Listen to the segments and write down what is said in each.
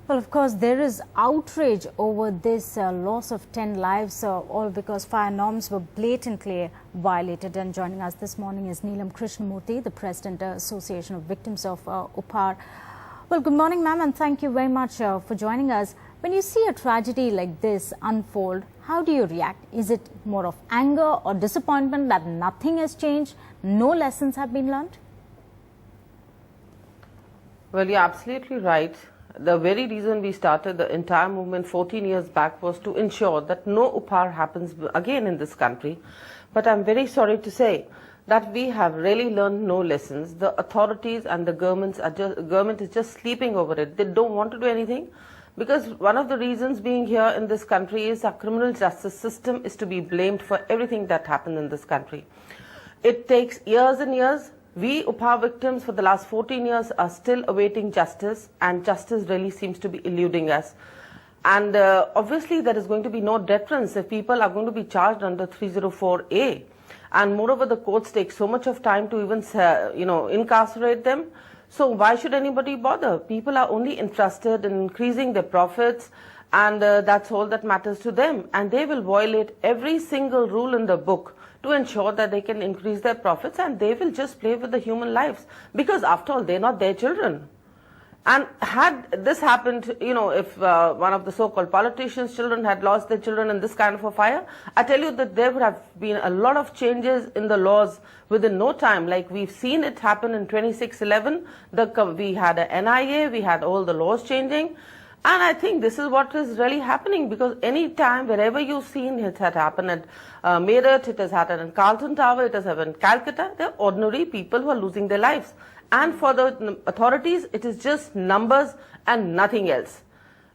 Well, of course, there is outrage over this loss of 10 lives, all because fire norms were blatantly violated. And joining us this morning is Neelam Krishnamurthy, the President Association of Victims of Uphaar. Well, good morning, ma'am, and thank you very much for joining us. When you see a tragedy like this unfold, how do you react? Is it more of anger or disappointment that nothing has changed, no lessons have been learned? Well, you're absolutely right. The very reason we started the entire movement 14 years back was to ensure that no Uphaar happens again in this country. But I'm very sorry to say that we have really learned no lessons. The authorities and the government is just sleeping over it. They don't want to do anything because one of the reasons being here in this country is our criminal justice system is to be blamed for everything that happened in this country. It takes years and years. We Uphaar victims for the last 14 years are still awaiting justice, and justice really seems to be eluding us. And obviously there is going to be no deterrence if people are going to be charged under 304A. And moreover, the courts take so much of time to even, incarcerate them. So why should anybody bother? People are only interested in increasing their profits, and that's all that matters to them. And they will violate every single rule in the book to ensure that they can increase their profits, and they will just play with the human lives because after all, they're not their children. And had this happened, if one of the so-called politicians' children had lost their children in this kind of a fire, I tell you that there would have been a lot of changes in the laws within no time. Like we've seen it happen in 2611, we had a NIA, we had all the laws changing. And I think this is what is really happening, because any time, wherever you've seen it had happened at Meerut, it has happened in Carlton Tower, it has happened in Calcutta, they're ordinary people who are losing their lives. And for the authorities, it is just numbers and nothing else.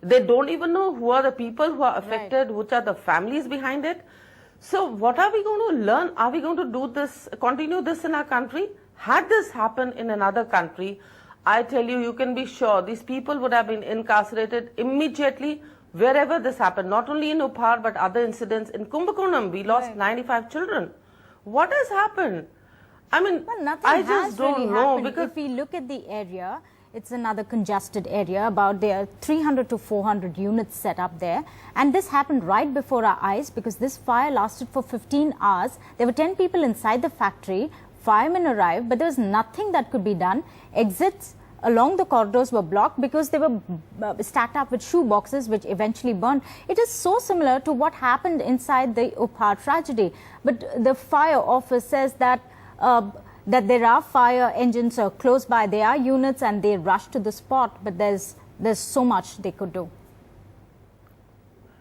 They don't even know who are the people who are affected, right, which are the families behind it. So what are we going to learn? Are we going to do this, continue this in our country? Had this happened in another country, I tell you, you can be sure these people would have been incarcerated immediately wherever this happened. Not only in Uphaar, but other incidents. In Kumbakonam, we lost 95 children. What has happened? I mean, well, I just don't really know. Happened. Because if we look at the area, it's another congested area. About there are 300 to 400 units set up there. And this happened right before our eyes because this fire lasted for 15 hours. There were 10 people inside the factory. Firemen arrived, but there was nothing that could be done. Exits along the corridors were blocked because they were stacked up with shoe boxes, which eventually burned. It is so similar to what happened inside the Uphaar tragedy. But the fire office says that that there are fire engines close by, there are units, and they rush to the spot. But there's so much they could do.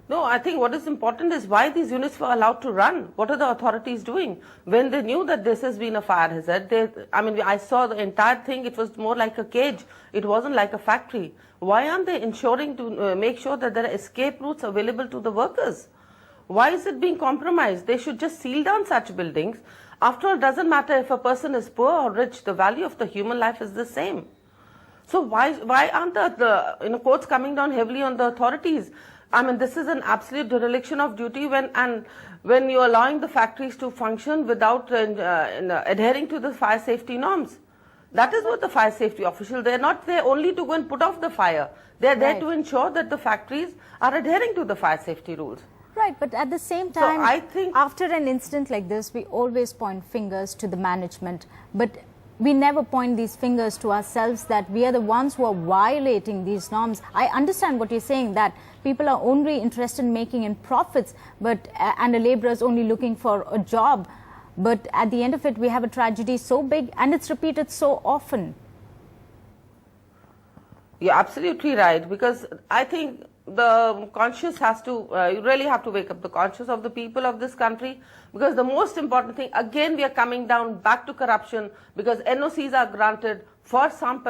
No, I think what is important is why these units were allowed to run. What are the authorities doing? When they knew that this has been a fire hazard, I saw the entire thing, it was more like a cage. It wasn't like a factory. Why aren't they ensuring to make sure that there are escape routes available to the workers? Why is it being compromised? They should just seal down such buildings. After all, it doesn't matter if a person is poor or rich, the value of the human life is the same. So why aren't the courts coming down heavily on the authorities? I mean, this is an absolute dereliction of duty when you're allowing the factories to function without adhering to the fire safety norms. That is what the fire safety officials, they're not there only to go and put off the fire. They're there to ensure that the factories are adhering to the fire safety rules. Right, but at the same time, so I think after an incident like this, we always point fingers to the management. But we never point these fingers to ourselves that we are the ones who are violating these norms. I understand what you're saying, that people are only interested in making in profits, and a laborer is only looking for a job. But at the end of it, we have a tragedy so big and it's repeated so often. You're absolutely right, because I think the conscience has to, you really have to wake up the conscience of the people of this country, because the most important thing, again, we are coming down back to corruption, because NOCs are granted for some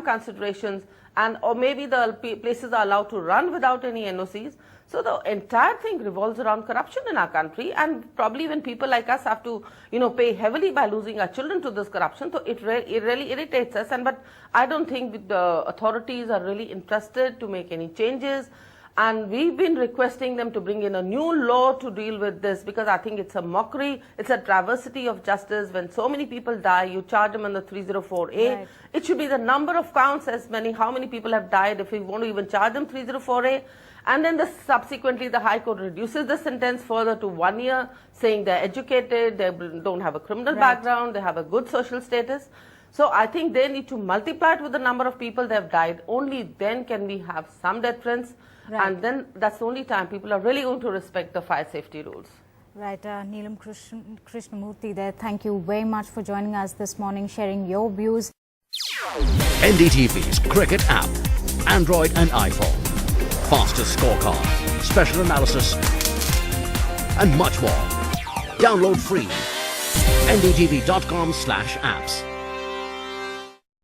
considerations, or maybe the places are allowed to run without any NOCs. So the entire thing revolves around corruption in our country, and probably when people like us have to, pay heavily by losing our children to this corruption, so it really irritates us. But I don't think the authorities are really interested to make any changes. And we've been requesting them to bring in a new law to deal with this, because I think it's a mockery, it's a travesty of justice. When so many people die, you charge them on the 304A. Right. It should be the number of counts as how many people have died, if we want to even charge them 304A. And then subsequently the High Court reduces the sentence further to 1 year, saying they're educated, they don't have a criminal background, they have a good social status. So I think they need to multiply it with the number of people that have died. Only then can we have some deterrence. Right. And then that's the only time people are really going to respect the fire safety rules. Right, Neelam Krishnamurthy there, thank you very much for joining us this morning, sharing your views. NDTV's cricket app, Android and iPhone. Fastest scorecard, special analysis, and much more. Download free. ndtv.com/apps.